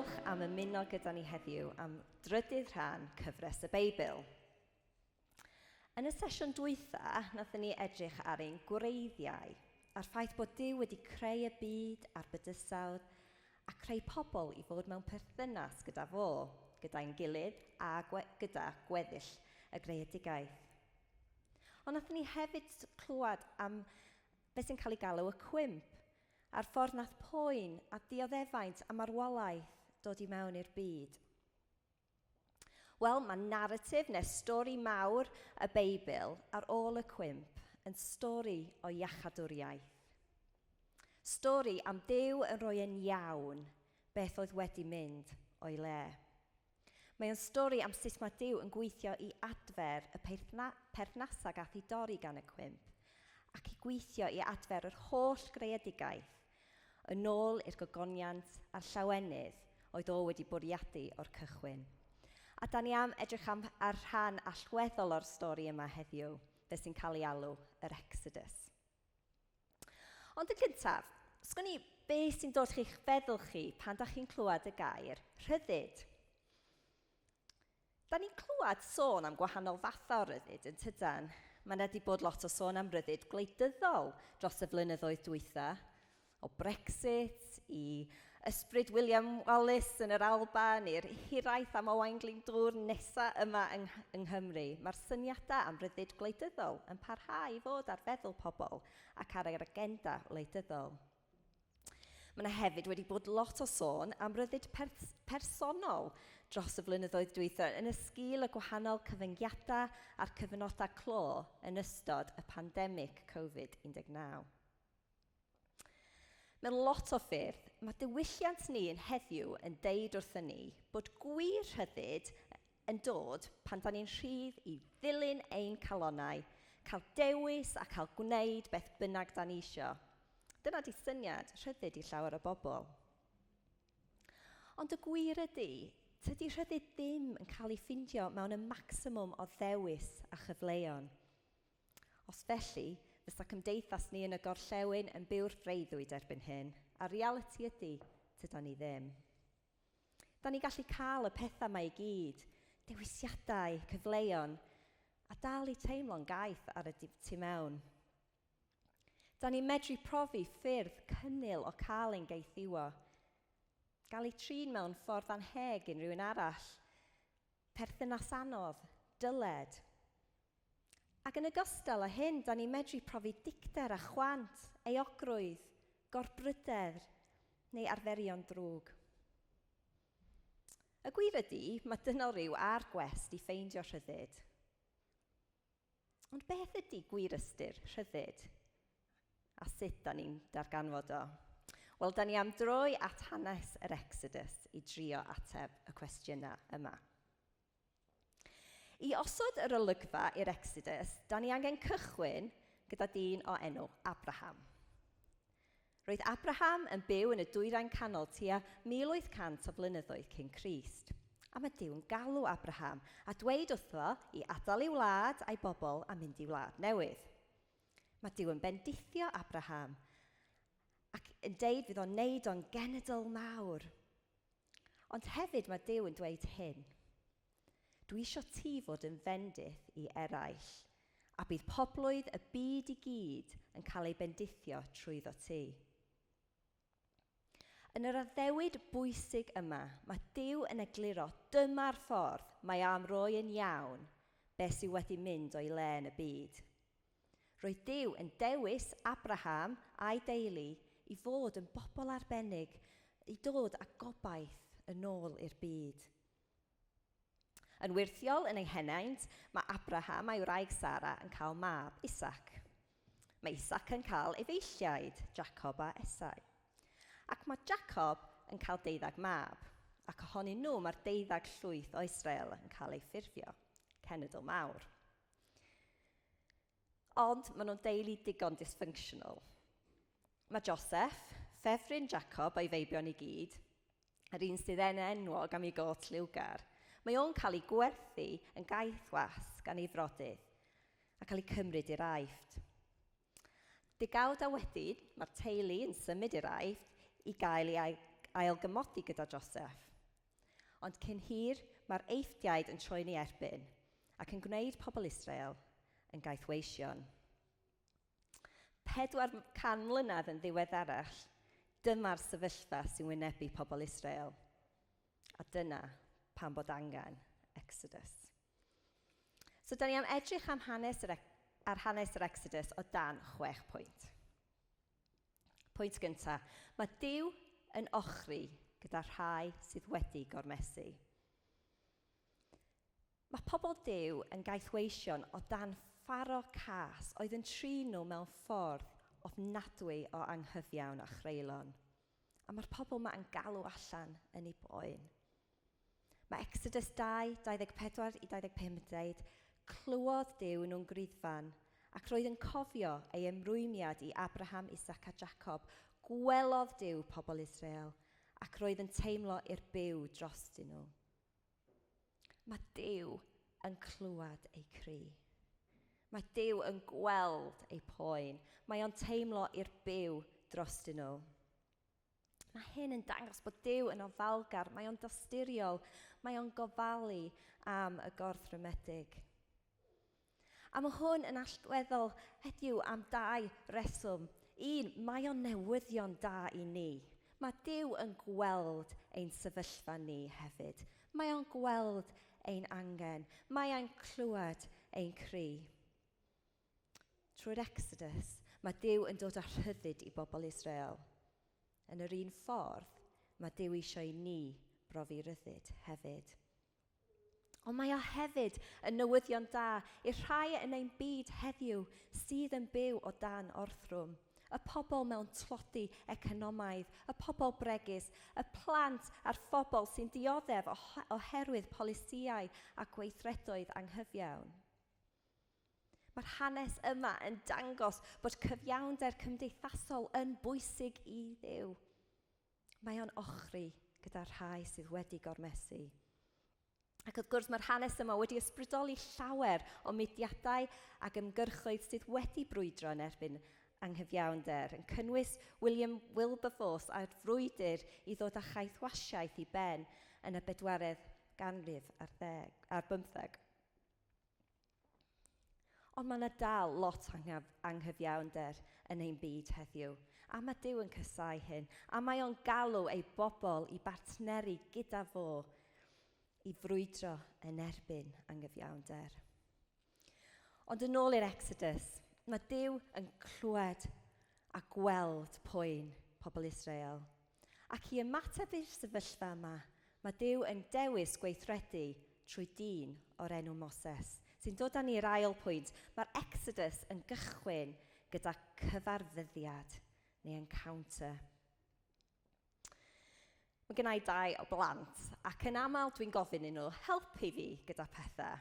Diolch am ymuno gyda ni heddiw am drydydd rhan Cyfres y Beibl. Yn y sesiwn dwytha, nathon ni edrych ar ein gwreiddiau, a'r ffaith bod Duw wedi creu y byd a'r bydysawd a creu pobl i fod mewn perthynas gyda fo, gyda'n gilydd a gyda gweddill y greadigaeth. Ond nathon ni hefyd clywed am beth sy'n cael ei galw y cwymp, a'r ffordd nath poen a dioddefaint a marwolaeth dod i mewn i'r byd. Wel, mae naratif neu stori mawr y Beibl ar ôl y cwymp yn stori o iachadwriaeth. Stori am Duw yn rhoi yn iawn beth oedd wedi mynd o'i le. Mae o'n stori am sut mae Duw yn gweithio i adfer y perthnasau gath i dorri gan y cwymp ac i gweithio i adfer yr holl greadigaeth yn ôl i'r gogoniant a'r llawenydd oedd o wedi bwriadu o'r cychwyn. A da ni am edrych ar rhan allweddol o'r stori yma heddiw, fe sy'n cael ei alw yr Exodus. Ond yn gyntaf, sgwn i beth sy'n dod chi'ch feddwl chi pan da chi'n clywed y gair rhyddid. Da ni'n clywed sôn am gwahanol fathau o ryddid yn tydan. Mae wedi bod lot o sôn am ryddid gwleidyddol dros y flynyddoedd dwytha, o Brexit i ysbryd William Wallace yn yr Alban i'r hiraeth am Owain Glyndŵr nesaf yma yng Nghymru. Mae'r syniadau am ryddid gwleidyddol yn parhau i fod ar feddwl pobl ac ar yr agenda wleidyddol. Mae yna hefyd wedi bod lot o sôn am ryddid personol dros y flynyddoedd dwytha yn ysgil y gwahanol cyfyngiadau a'r cyfnodau clo yn ystod y pandemig Covid-19. Mewn lot o ffyrdd, mae diwylliant ni yn heddiw yn deud wrthyn ni bod gwir rhyddid yn dod pan da ni'n rhydd i ddilyn ein calonnau, cael dewis a cael gwneud beth bynnag da ni isio. Dyna di syniad rhyddid i llawer o bobl. Ond y gwir ydy, tydi rhyddid ddim yn cael ei ffindio mewn y maximum o ddewis a chyfleon. Os felly, fysa cymdeithas ni yn y gorllewin yn byw'r freuddwyd erbyn hyn, a realiti ydy, tyda ni ddim. Da ni gallu cael y pethau mae i gyd, dewisiadau, cyfleon, a dal i teimlo'n gaeth ar y tu mewn. Da ni medru profi ffyrdd cynnil o cael ein geithiwo, gael ei trin mewn ffordd anheg yn rhywun arall, perthynas anodd, dyled. Ac yn ogystal â hyn, da ni medru profi dicter a chwant, euogrwydd, gorbryder neu arferion drwg. Y gwir ydy, mae dynol ryw ar gwest i ffeindio rhyddid. Ond beth ydy gwir ystyr rhyddid? A sut da ni'n darganfod o? Wel, da ni am droi at hanes yr Exodus i drio ateb y cwestiynau yma. I osod yr olygfa i'r Exodus, da ni angen cychwyn gyda dyn o enw Abraham. Roedd Abraham yn byw yn y dwyrain canol tua 1800 o flynyddoedd cyn Crist. A mae Duw yn galw Abraham a dweud wrtho i adael ei wlad a'i bobl a mynd i wlad newydd. Mae Duw yn bendithio Abraham ac yn deud fydd o'n neud o'n genedl mawr. Ond hefyd mae Duw yn dweud hyn. Dwi eisiau ti fod yn fendith i eraill, a bydd poblwydd y byd i gyd yn cael ei bendithio trwyddo ti. Yn yr addewid bwysig yma, mae Duw yn egluro dyma'r ffordd mae am roi yn iawn beth sydd wedi mynd o'i le yn y byd. Roedd Duw yn dewis Abraham a'i deulu i fod yn bobl arbennig, i dod â gobaith yn ôl i'r byd. Yn wirthiol yn ei henaint, mae Abraham a'i wraig Sara yn cael mab, Isaac. Mae Isaac yn cael efeilliaid, Jacob a Esau. Ac mae Jacob yn cael 12 mab, ac ohonyn nhw mae'r 12 llwyth o Israel yn cael ei ffurfio, cenedl mawr. Ond maen nhw'n deulu digon dysfunctional. Mae Joseph, ffefryn Jacob o'i feibion i gyd, yr un sydd yn enwog am ei got liwgar, mae o'n cael ei gwerthu yn gaethwas gan ei frodydd a cael ei cymryd i'r Aifft. Degawd a wedyn, mae'r teulu yn symud i'r Aifft i gael ei ailgymodi gyda Joseph. Ond cyn hir, mae'r eithdiaid yn troi'n ei erbyn ac yn gwneud pobl Israel yn gaethweision. 400 mlynedd yn ddiweddarach, dyma'r sefyllfa sy'n wynebu pobl Israel. A dyna pan bod angen Exodus. So, da ni am edrych am hanes yr Exodus o dan 6 pwynt. Pwynt gyntaf, mae Duw yn ochri gyda rhai sydd wedi gormesu. Mae pobl Duw yn gaethweision o dan pharo cas oedd yn trin nhw mewn ffordd ofnadwy o anghyfiawn a chreulon. A mae'r pobl yma yn galw allan yn ei boen. Mae Exodus 2, 24 i 25 yn dweud, clywodd Duw nhw'n gryddfan ac roedd yn cofio ei ymrwymiad i Abraham, Isaac a Jacob. Gwelodd Duw pobl Israel ac roedd yn teimlo i'r byw drostyn nhw. Mae Duw yn clywed eu cri. Mae Duw yn gweld eu poen. Mae o'n teimlo i'r byw drostyn nhw. Mae hyn yn dangos bod Duw yn ofalgar. Mae o'n dosturiol. Mae o'n gofalu am y gorthrymedig. A mae hwn yn allweddol heddiw am 2 reswm. 1, mae o'n newyddion da i ni. Mae Duw yn gweld ein sefyllfa ni hefyd. Mae o'n gweld ein angen. Mae o'n clywed ein cri. Trwy'r Exodus, mae Duw yn dod â rhyddid i bobl Israel. Yn yr un ffordd, mae Duw eisiau i ni brofi ryddid hefyd. Ond mae o hefyd yn newyddion da i'r rhai yn ein byd heddiw sydd yn byw o dan orthrwm. Y pobl mewn tlodi economaidd, y pobl bregus, y plant a'r phobl sy'n dioddef oherwydd polisïau a gweithredoedd anghyfiawn. Mae'r hanes yma yn dangos bod cyfiawnder cymdeithasol yn bwysig i Dduw. Mae o'n ochri gyda rhai sydd wedi gormesu. Ac wrth gwrs mae'r hanes yma wedi ysbrydoli llawer o mudiadau ac ymgyrchoedd sydd wedi brwydro yn erbyn anghyfiawnder, yn cynnwys Wilberforce a'r frwydr i ddod â chaethwasiaeth i ben yn y 4edd ganrif ar 15. Ond mae yna dal lot anghyfiawnder yn ein byd heddiw. A mae Duw yn cysau hyn. A mae o'n galw ei bobl i bartneri gyda fo i frwydro yn erbyn anghyfiawnder. Ond yn ôl i'r Exodus, mae Duw yn clywed a gweld poen pobl Israel. Ac i ymateb i'r sefyllfa yma, mae Duw yn dewis gweithredu trwy dyn o'r enw Moses, sy'n dod â ni'r ail pwynt. Mae'r Exodus yn gychwyn gyda cyfarfyddiad neu encounter. Mae gen i 2 o blant, ac yn aml dwi'n gofyn i nhw helpu fi gyda pethau.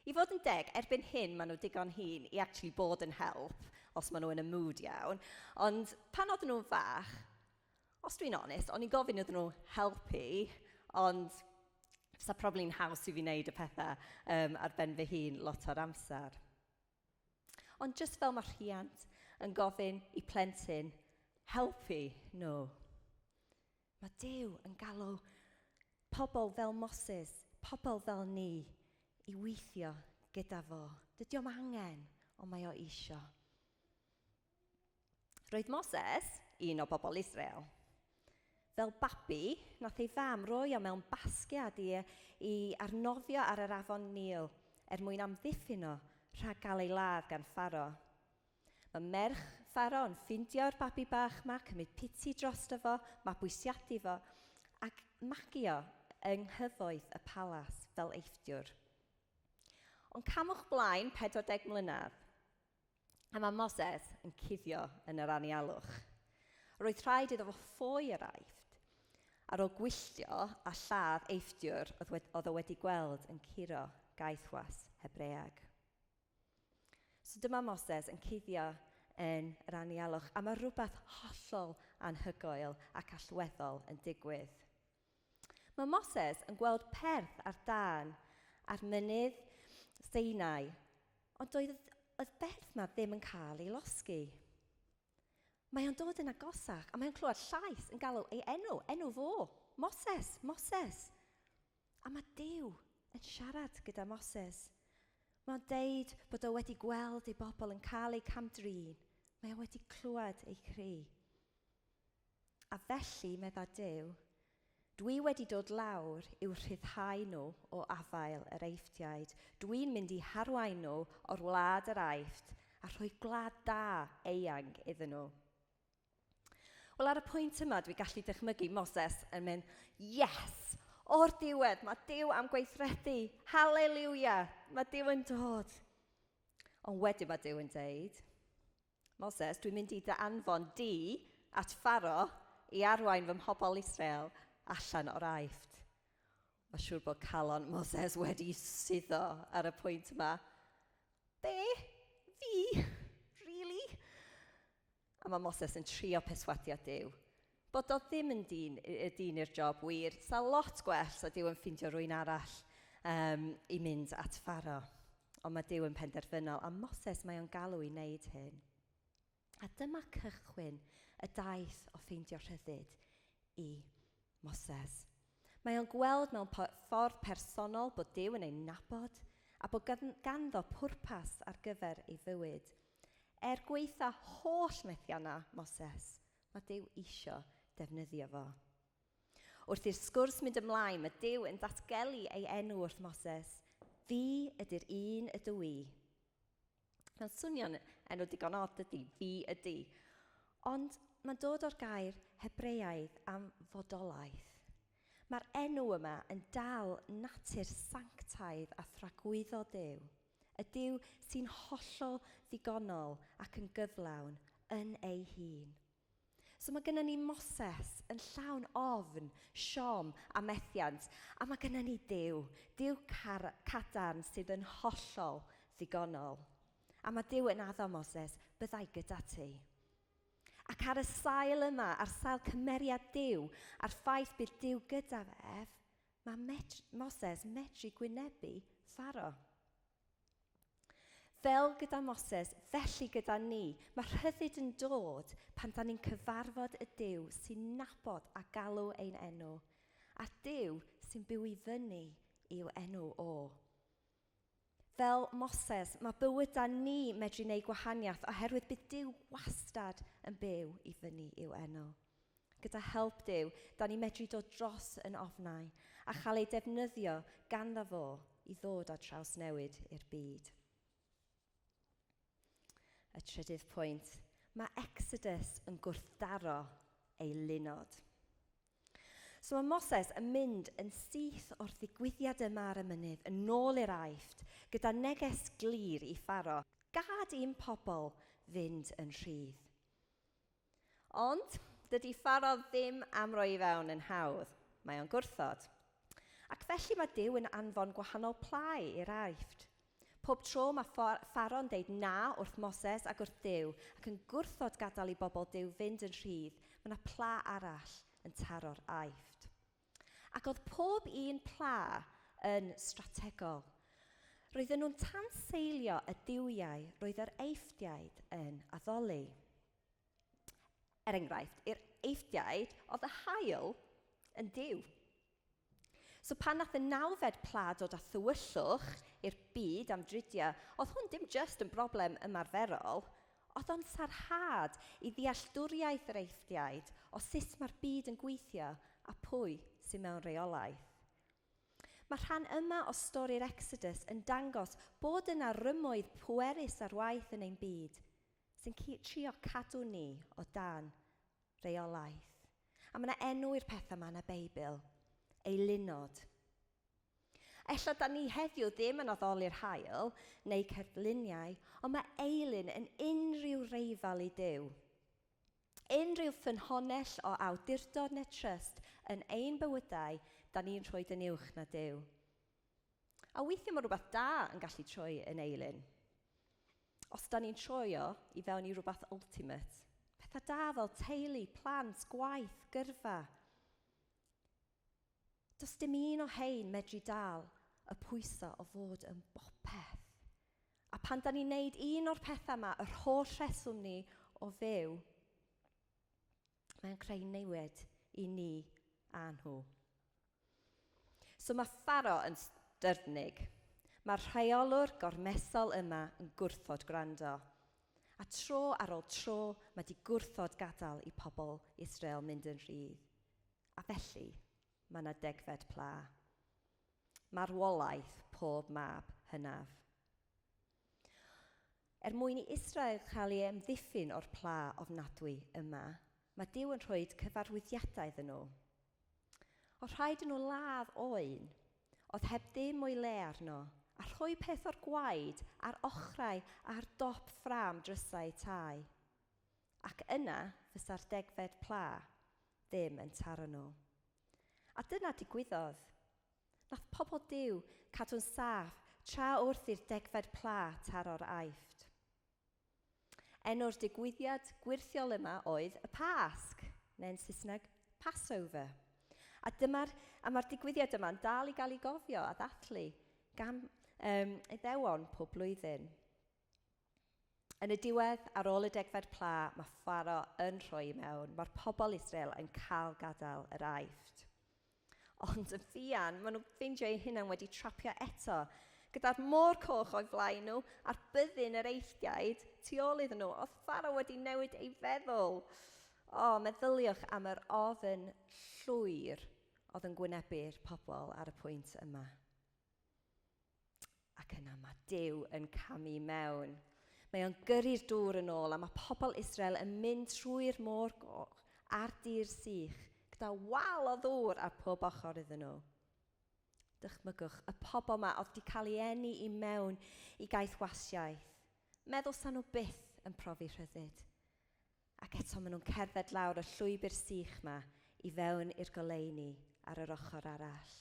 I fod yn deg, erbyn hyn maen nhw digon hŷn i actually bod yn help, os maen nhw yn y mood iawn. Ond pan oedden nhw'n fach, os dwi'n onest, o'n i'n gofyn iddyn nhw helpu, ond fysa probably'n haws i fi wneud y pethau ar ben fy hun lot o'r amser. Ond just fel mae rhiant yn gofyn i plentyn helpu nhw. Mae Duw yn galw pobl fel Moses, pobl fel ni, i weithio gyda fo. Dydy o'm angen, ond mae o isio. Roedd Moses, un o bobl Israel, fel babi, nath ei fam roi o mewn basgiad i arnofio ar yr afon Nil mwyn amddiffyn o rhag gael ei ladd gan Pharo. Mae merch Pharo yn ffindio'r babi bach yma, cymryd piti drosto fo, mabwysiadu fo, ac magio yng nghyfoeth y palas fel eithdiwr. Ond camwch blaen 40 mlynedd, a mae Moses yn cuddio yn yr anialwch. Roedd rhaid iddo fo ffoi yr aifft, ar ôl gwylltio a lladd eithdiwr oedd o wedi gweld yn curo gaethwas Hebreag. So dyma Moses yn cuddio yn yr anialwch, a mae rhywbeth hollol anhygoel ac allweddol yn digwydd. Mae Moses yn gweld perth ar dan ar mynydd Sinai, ond oedd berth yma ddim yn cael ei losgi. Mae o'n dod yn agosach, a mae o'n clywed llais yn galw ei enw fo, Moses, Moses. A mae Duw yn siarad gyda Moses. Mae'n deud bod o wedi gweld ei bobl yn cael eu camdrin. Mae o wedi clywed eu cri. A felly, medda Duw, dwi wedi dod lawr i'w rhyddhau nhw o afael yr Eiftiaid. Dwi'n mynd i harwain nhw o'r wlad yr Aifft a rhoi gwlad da eang iddyn nhw. Wel, ar y pwynt yma, dwi gallu dychmygu Moses yn mynd, yes, o'r diwedd, mae Duw am gweithredu. Hallelujah, mae Duw yn dod. Ond wedyn mae Duw yn deud, Moses, dwi'n mynd i dy anfon di at Pharo i arwain fy mhobol Israel allan o'r Aifft. Mae'n siŵr bod calon Moses wedi suddo ar y pwynt yma. Be? Fi? Really? A mae Moses yn trio perswadio Duw. Bod o ddim yn dyn i'r job wir. Sa lot gwell sa Duw yn ffindio rwy'n arall i mynd at Pharo. Ond mae Duw yn penderfynol. A Moses mae o'n galw i wneud hyn. A dyma cychwyn y daith o ffeindio rhyddid i Moses. Mae o'n gweld mewn ffordd personol bod Duw yn ei nabod a bod ganddo pwrpas ar gyfer ei fywyd. Gweitha holl methianna Moses, mae Duw isio defnyddio fo. Wrth i'r sgwrs mynd ymlaen, mae Duw yn datgelu ei enw wrth Moses. Fi ydy'r un ydw i. Mae'n swnio'n enw digon od ydy, fi ydy. Ond mae'n dod o'r gair Hebreaidd am fodolaeth. Mae'r enw yma yn dal natur sanctaidd a thragwyddo Duw. Y Duw sy'n hollol ddigonol ac yn gyflawn yn ei hun. So mae gennym ni Moses yn llawn ofn, siom a methiant, a mae gennym ni Duw cadarn sydd yn hollol ddigonol. A mae Duw yn addo Moses, byddai gyda ti. Ac ar y sail yma, ar sail cymeriad Duw, a'r ffaith bydd Duw gyda ef, mae Moses medru gwynebu Pharo. Fel gyda Moses, felly gyda ni, mae rhyddid yn dod pan da ni'n cyfarfod y Duw sy'n nabod a galw ein enw, a Duw sy'n byw i fyny i'w enw o. Fel Moses, mae bywydau ni medru gwneud gwahaniaeth oherwydd bydd Duw wastad yn byw i fyny i'w enw. Gyda help Duw, da ni medru dod dros yn ofnau a chael ei defnyddio ganddo fo i ddod â trawsnewid i'r byd. Y trydydd pwynt, mae Exodus yn gwrthdaro ei lunod. So mae Moses yn mynd yn syth o'r ddigwyddiad yma ar y mynydd, yn ôl i'r Aifft, gyda neges glir i Pharo, gad un pobl fynd yn rhydd. Ond dydy Pharo ddim am roi i fewn yn hawdd, mae o'n gwrthod. Ac felly mae Duw yn anfon gwahanol plai i'r Aifft. Pob tro mae Pharo'n deud na wrth Moses ac wrth Duw ac yn gwrthod gadael i bobl Duw fynd yn rhydd, mae yna pla arall yn taro'r Aifft. Ac oedd pob un pla yn strategol. Roedden nhw'n tanseilio y diwiau roedd yr Eifftiaid yn addoli. Enghraifft, i'r Eifftiaid oedd y haul yn Duw. So pan nath y nawfed pla dod â thywyllwch i'r byd am dridia, oedd hwn dim just yn broblem ymarferol, oedd o'n sarhad i ddealltwriaeth yr Eifftiaid o sut mae'r byd yn gweithio a pwy sy'n mewn reolaeth. Mae rhan yma o stori'r Exodus yn dangos bod yna rymoedd pwerus ar waith yn ein byd sy'n trio cadw ni o dan reolaeth. A mae yna enw i'r pethau yma yn y Beibl. Eilunod. Ella da ni heddiw ddim yn addoli'r haul neu cerfluniau, ond mae eilun yn unrhyw reifal i Duw. Unrhyw ffynhonnell o awdurdod neu trust yn ein bywydau, da ni'n rhoi yn uwch na Duw. A weithiau mae rhywbeth da yn gallu troi yn eilun. Os da ni'n troio i fewn i rhywbeth ultimate. Pethau da fel teulu, plant, gwaith, gyrfa. Does dim un o hein medru dal y pwyso o fod yn bopeth. A pan da ni'n neud un o'r pethau yma, yr holl rheswm ni o fyw, mae'n creu newid i ni a nhw. So mae Pharo yn styrnig. Mae'r rheolwr gormesol yma yn gwrthod gwrando. A tro ar ôl tro, mae di gwrthod gadael i pobl Israel mynd yn rhydd. A felly, mae yna degfed pla. Marwolaeth pob mab hynaf. Mwyn i Israel cael ei amddiffyn o'r pla ofnadwy yma, mae Duw yn rhoi cyfarwyddiadau iddyn nhw. Oedd rhaid yn nhw ladd oen, oedd heb ddim o'i le arno, a rhoi peth o'r gwaed a'r ochrau a'r dop ffram drysau tai. Ac yna, fysa'r degfed pla ddim yn taro nhw. A dyna digwyddodd. Nath pobl Duw cadw'n saff tra wrth i'r degfed pla taro'r aifft. Enw'r digwyddiad gwirthiol yma oedd y Pasg, neu'n Saesneg Passover. A mae'r digwyddiad yma'n dal i gael ei gofio a ddathlu gan Iddewon pob blwyddyn. Yn y diwedd, ar ôl y degfed pla, mae Pharo yn rhoi mewn. Mae'r pobl Israel yn cael gadael yr aifft. Ond yn ffian, maen nhw'n ffeindio eu hunain wedi trapio eto, gyda'r môr coch o'i flaen nhw, a'r byddin yr eithriaid tu ôl iddyn nhw. Oedd Pharo wedi newid ei feddwl. Meddyliwch am yr ofn llwyr oedd yn gwynebu'r pobl ar y pwynt yma. Ac yna mae Duw yn camu mewn. Mae o'n gyrru'r dŵr yn ôl, a mae pobl Israel yn mynd trwy'r môr goch a'r dir sych, gyda wal o ddŵr ar pob ochr iddyn nhw. Dychmygwch, y pobl yma oedd wedi cael ei eni i mewn i gaeth wasiaeth. Meddwl sa'n nhw byth yn profi rhyddid. Ac eto maen nhw'n cerdded lawr y llwybr sych yma i fewn i'r goleuni ar yr ochr arall.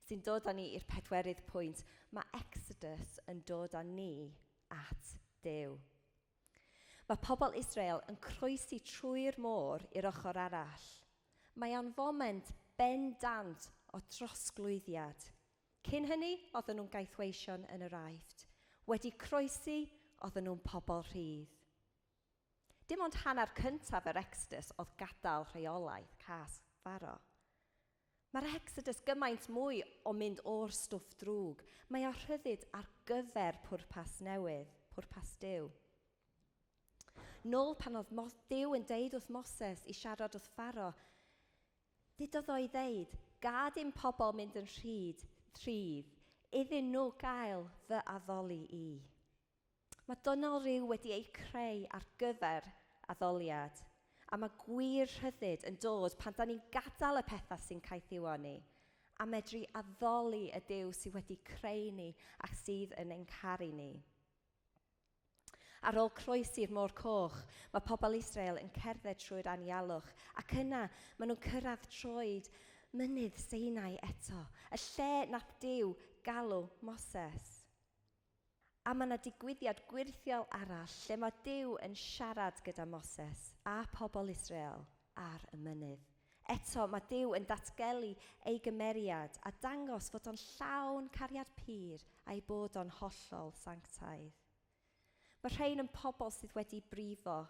Sy'n dod â ni i'r pedwerydd pwynt, mae Exodus yn dod â ni at Duw. Mae pobl Israel yn croesi trwy'r môr i'r ochr arall. Mae o'n foment bendant o drosglwyddiad. Cyn hynny, oedden nhw'n gaethweision yn yr aifft. Wedi croesi, oedden nhw'n pobl rhydd. Dim ond hanner cyntaf yr Exodus oedd gadael rheolaeth cas Pharo. Mae'r Exodus gymaint mwy o mynd o'r stwff drwg. Mae o rhyddid ar gyfer pwrpas newydd, pwrpas Duw. Nôl pan oedd Duw yn deud wrth Moses i siarad wrth Pharo, dydodd o'i ddeud, gad i'n pobl mynd yn rhydd, iddyn nhw gael fy addoli i. Mae dynol Ryw wedi ei creu ar gyfer addoliad, a mae gwir rhyddid yn dod pan da ni'n gadael y pethau sy'n caethiwo ni, a medru addoli y Duw sydd wedi creu ni ac sydd yn ein caru ni. Ar ôl croesi'r môr coch, mae pobl Israel yn cerdded trwy'r anialwch, ac yna maen nhw'n cyrraedd troed mynydd Sinai eto, y lle nath Duw galw Moses. A mae yna digwyddiad gwirthiol arall lle mae Duw yn siarad gyda Moses a pobl Israel ar y mynydd. Eto mae Duw yn datgelu ei gymeriad a dangos fod o'n llawn cariad pur a'i bod o'n hollol sanctaidd. Mae rhain yn pobl sydd wedi brifo,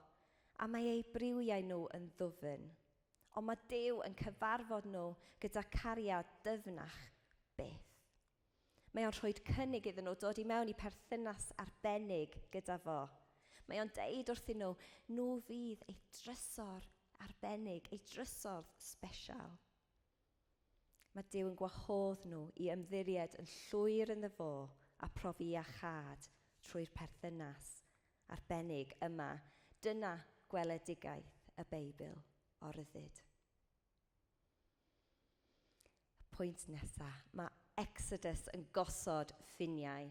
a mae ei briwiau nhw yn ddwfn. Ond mae Duw yn cyfarfod nhw gyda cariad dyfnach byth. Mae o'n rhoi cynnig iddyn nhw dod i mewn i perthynas arbennig gyda fo. Mae o'n deud wrthyn nhw, nhw fydd ei drysor arbennig, ei drysordd sbesial. Mae Duw yn gwahodd nhw i ymddiried yn llwyr yn ddyfo a profi iachad trwy'r perthynas arbennig yma. Dyna gweledigaeth y Beibl o ryddid. Pwynt nesaf, mae Exodus yn gosod ffiniau.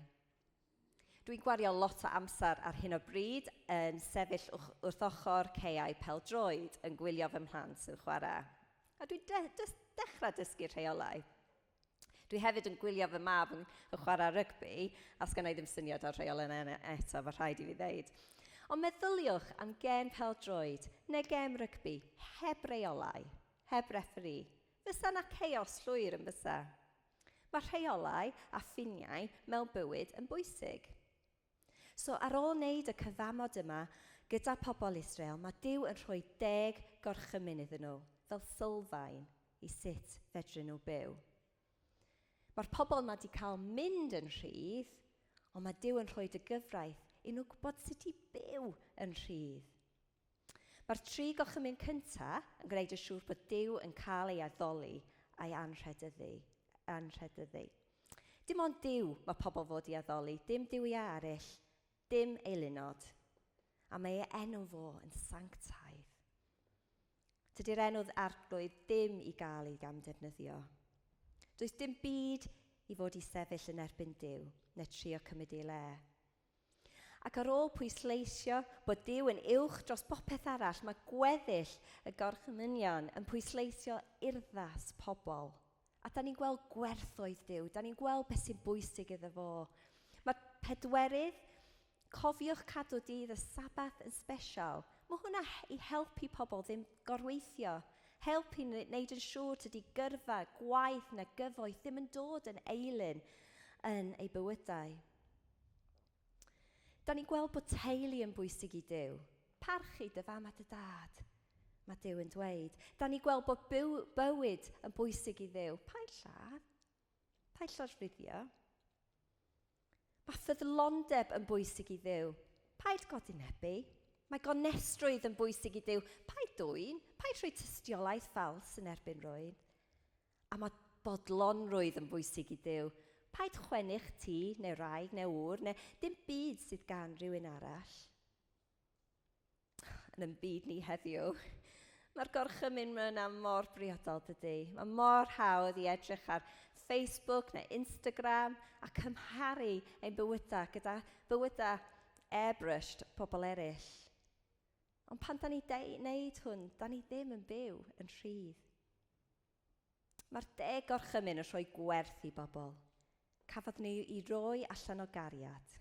Dwi'n gwario lot o amser ar hyn o bryd yn sefyll wrth ochr caeau pêl-droed yn gwylio fy mhlant yn chwarae. A dwi'n dechrau dysgu rheolau. Dwi hefyd yn gwylio fy mab yn chwarae rygbi, a sgynna i ddim syniad o'r rheolau eto, fe rhaid i fi ddeud. Ond meddyliwch am gêm pêl-droed neu gêm rygbi heb reolau, heb refferi. Fysa na chaos llwyr yn fysa. Mae rheolau a ffiniau mewn bywyd yn bwysig. So ar ôl wneud y cyfamod yma gyda pobl Israel, mae Duw yn rhoi 10 gorchymyn iddyn nhw, fel sylfaen i sut fedryn nhw byw. Mae'r pobl yma wedi cael mynd yn rhydd, ond mae Duw yn rhoi y gyfraith i nhw gwybod sut i byw yn rhydd. Mae'r 3 gorchymyn cyntaf yn gwneud yn siŵr bod Duw yn cael ei addoli a'i anrhydyddu. Dim ond Duw mae pobl fod i addoli, dim Duwiau eraill, dim eilunod. A mae ei enw fo yn sanctaidd. Dydy'r enw'r arglwydd dim i gael ei gamdefnyddio. Does dim byd i fod i sefyll yn erbyn Duw, neu trio cymryd ei le. Ac ar ôl pwysleisio bod Duw yn uwch dros bopeth arall, mae gweddill y gorchymynion yn pwysleisio urddas pobl. A da ni'n gweld gwerthoedd Duw, da ni'n gweld beth sy'n bwysig iddo fo. Mae pedwerydd, cofiwch cadw dydd y Sabath yn special. Mae hwnna i helpu pobl ddim gorweithio. Helpu wneud yn siŵr tydi gyrfa, gwaith na gyfoeth ddim yn dod yn eilyn yn ei bywydau. Da ni'n gweld bod teulu yn bwysig i Duw. Parchu dy fam a dy dad, mae Duw yn dweud. Da ni'n gweld bod bywyd yn bwysig i Dduw. Paid lladd, paid llorfruddio. Mae ffyddlondeb yn bwysig i Dduw. Paid godinebu. Mae gonestrwydd yn bwysig i Duw. Paid dwyn, paid rhoi tystiolaeth ffals yn erbyn rywun. A mae bodlonrwydd yn bwysig i Duw. Paid chwennu'ch tŷ, neu wraig, neu wr, neu dim byd sydd gan rhywun arall. Yn byd ni heddiw, mae'r gorchymyn yna mor briodol dydy. Mae mor hawdd i edrych ar Facebook neu Instagram a cymharu ein bywydau gyda bywydau airbrushed pobl eraill. Ond pan da ni wneud hwn, da ni ddim yn byw yn rhydd. Mae'r 10 gorchymyn yn rhoi gwerth i bobl. Cafodd nhw i roi allan o gariad.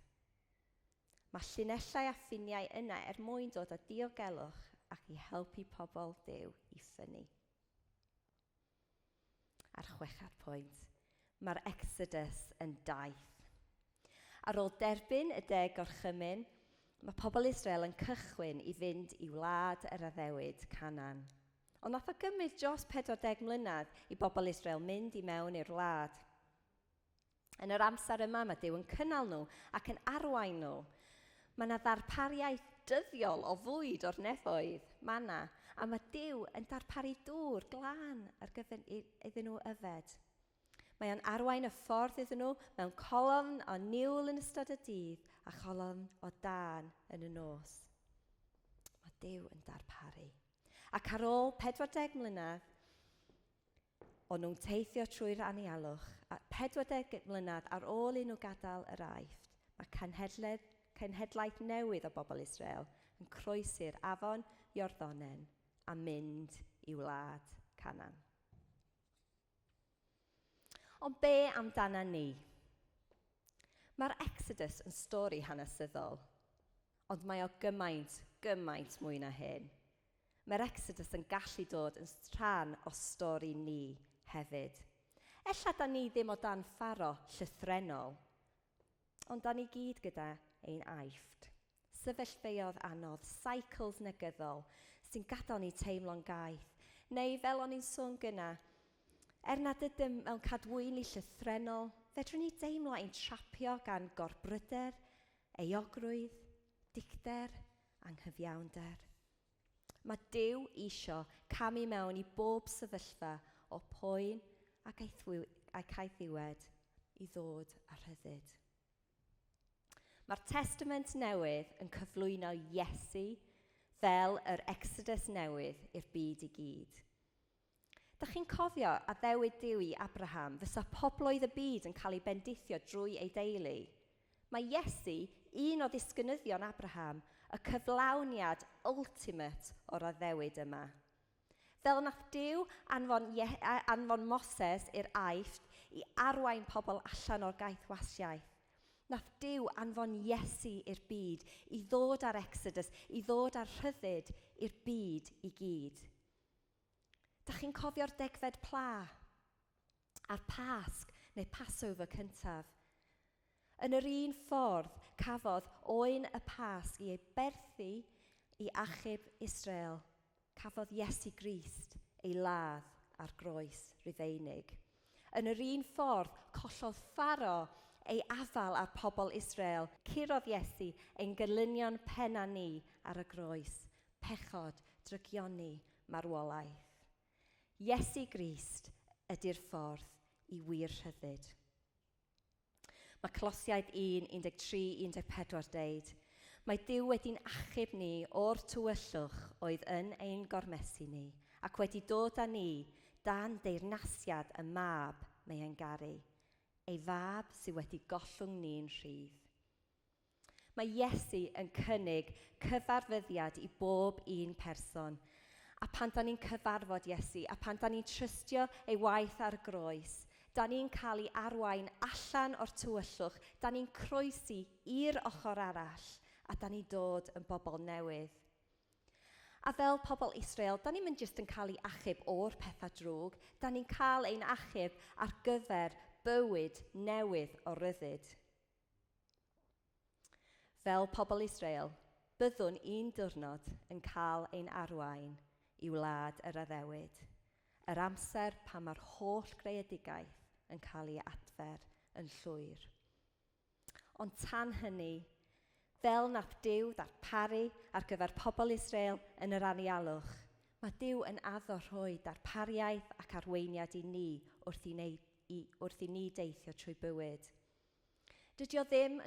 Mae llinellau a ffiniau yna mwyn dod â diogelwch ac i helpu pobl Duw i ffynnu. A'r 6 pwynt, mae'r Exodus yn daith. Ar ôl derbyn y 10 gorchymyn, mae pobl Israel yn cychwyn i fynd i wlad yr Addewid, Canan. Ond nath o gymryd dros 40 mlynedd i bobl Israel mynd i mewn i'r wlad. Yn yr amser yma mae Duw yn cynnal nhw ac yn arwain nhw. Mae yna ddarpariaeth dyddiol o fwyd o'r nefoedd, manna, a mae Duw yn darparu dŵr glân ar gyfer iddyn nhw yfed. Mae o'n arwain y ffordd iddyn nhw mewn colofn o niwl yn ystod y dydd a cholofn o dan yn y nos. Mae Duw yn darparu. Ac ar ôl 40 mlynedd, o'n nhw'n teithio trwy'r anialwch, a 40 mlynedd ar ôl i nhw gadael yr Aifft, mae cenhedlaeth newydd o bobl Israel yn croesi'r afon Iorddonen a mynd i wlad Canan. Ond be amdana ni? Mae'r Exodus yn stori hanesyddol, ond mae o gymaint mwy na hyn. Mae'r Exodus yn gallu dod yn rhan o stori ni hefyd. Ella da ni ddim o dan pharo llythrenol, ond da ni gyd gyda ein Aifft. Sefyllfeoedd anodd, cycles negyddol sy'n gadael ni teimlo'n gaeth. Neu fel o'n i'n sôn gyna, nad ydym mewn cadwyn llythrenol, fedrwn ni deimlo ein trapio gan gorbryder, euogrwydd, dicder, anghyfiawnder. Mae Duw isio camu mewn i bob sefyllfa o poen ac aethiwed i ddod â rhyddid. Mae'r Testament newydd yn cyflwyno Iesu fel yr Exodus newydd i'r byd i gyd. Da chi'n cofio addewid Duw i Abraham fysa pobloedd y byd yn cael ei bendithio drwy ei deulu. Mae Iesu, un o ddisgynyddion Abraham, y cyflawniad ultimate o'r addewid yma. Fel nath Duw anfon Moses i'r Aifft i arwain pobl allan o'r gaethwasiaeth, nath Duw anfon Iesu i'r byd i ddod â'r Exodus, i ddod â'r rhyddid i'r byd i gyd. Da chi'n cofio'r degfed pla, a'r Pasg neu Passover cyntaf. Yn yr un ffordd cafodd oen y Pasg i ei berthu i achub Israel, cafodd Iesu Grist ei ladd ar groes Rufeinig. Yn yr un ffordd, collodd Pharaoh ei afal ar pobl Israel. Curodd Iesu ein gylunion penna ni ar y groes, pechod, drygioni, marwolaeth. Iesu Grist ydy'r ffordd i wir rhyddid. Mae Colosiaid 1:13-14 deud, mae Duw wedi'n achub ni o'r tywyllwch oedd yn ein gormesu ni, ac wedi dod â ni dan deyrnasiad y mab mae e'n garu, ei fab sydd wedi gollwng ni'n rhydd. Mae Iesu yn cynnig cyfarfyddiad i bob un person, a pan da ni'n cyfarfod Iesu, a pan da ni'n trystio ei waith ar y groes, da ni'n cael ei arwain allan o'r tywyllwch, da ni'n croesi i'r ochr arall, a da ni'n dod yn bobl newydd. A fel pobl Israel, da ni'n jyst yn cael ei achub o'r pethau drwg, da ni'n cael ein achub ar gyfer bywyd newydd o ryddid. Fel pobl Israel, byddwn un diwrnod yn cael ein arwain i wlad yr addewid, yr amser pan mae'r holl greadigaeth yn cael ei adfer yn llwyr. Ond tan hynny, fel nath Duw ddarparu ar gyfer pobl Israel yn yr anialwch, mae Duw yn addo rhoi darpariaeth ac arweiniad i ni wrth i ni deithio trwy bywyd. Dydy o ddim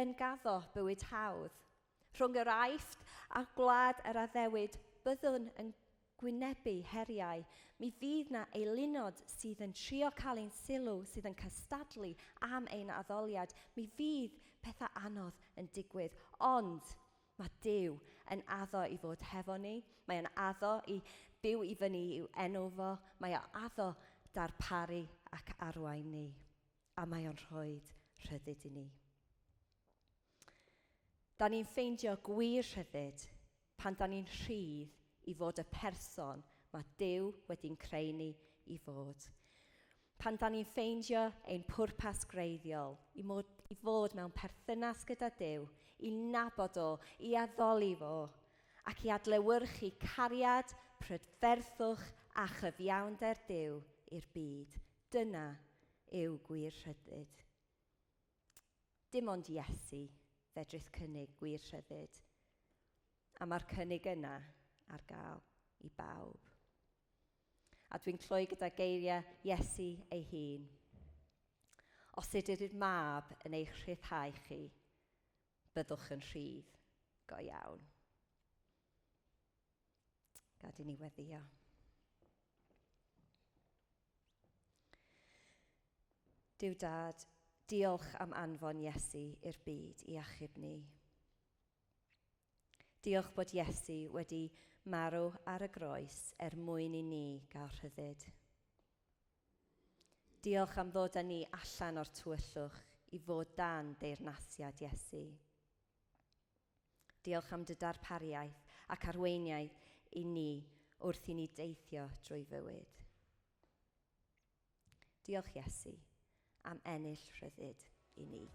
yn gaddo bywyd hawdd. Rhwng yr Aifft a gwlad yr addewid, byddwn yn gwynebu heriau. Mi fydd na eilunod sydd yn trio cael ein sylw, sydd yn cystadlu am ein addoliad. Mi fydd pethau anodd yn digwydd, ond mae Duw yn addo i fod hefo ni. Mae e'n addo i byw i fyny i'w enw fo. Mae e'n addo darparu ac arwain ni. A mae o'n rhoi rhyddid i ni. Da ni'n ffeindio gwir rhyddid pan da ni'n rhydd i fod y person mae Duw wedi'n creu ni i fod. Pan da ni'n ffeindio ein pwrpas greiddiol i fod mewn perthynas gyda Duw, i nabod o, i addoli fo, ac i adlewyrchu cariad, prydferthwch a chyfiawnder Duw i'r byd. Dyna yw gwir rhyddid. Dim ond Iesu fedrith cynnig gwir rhyddid. A mae'r cynnig yna ar gael i bawb. A dwi'n cloi gyda geiriau Iesu ei hun. Os ydy'r mab yn eich rhyddhau chi, byddwch yn rhydd go iawn. Gad i ni weddio. Duw Dad, diolch am anfon Iesu i'r byd i achub ni. Diolch bod Iesu wedi marw ar y groes mwyn i ni gael rhyddid. Diolch am ddod â ni allan o'r tywyllwch i fod dan deyrnasiad Iesu. Diolch am dy darpariaeth ac arweiniau i ni wrth i ni deithio drwy fywyd. Diolch Iesu am ennill rhyddid i ni.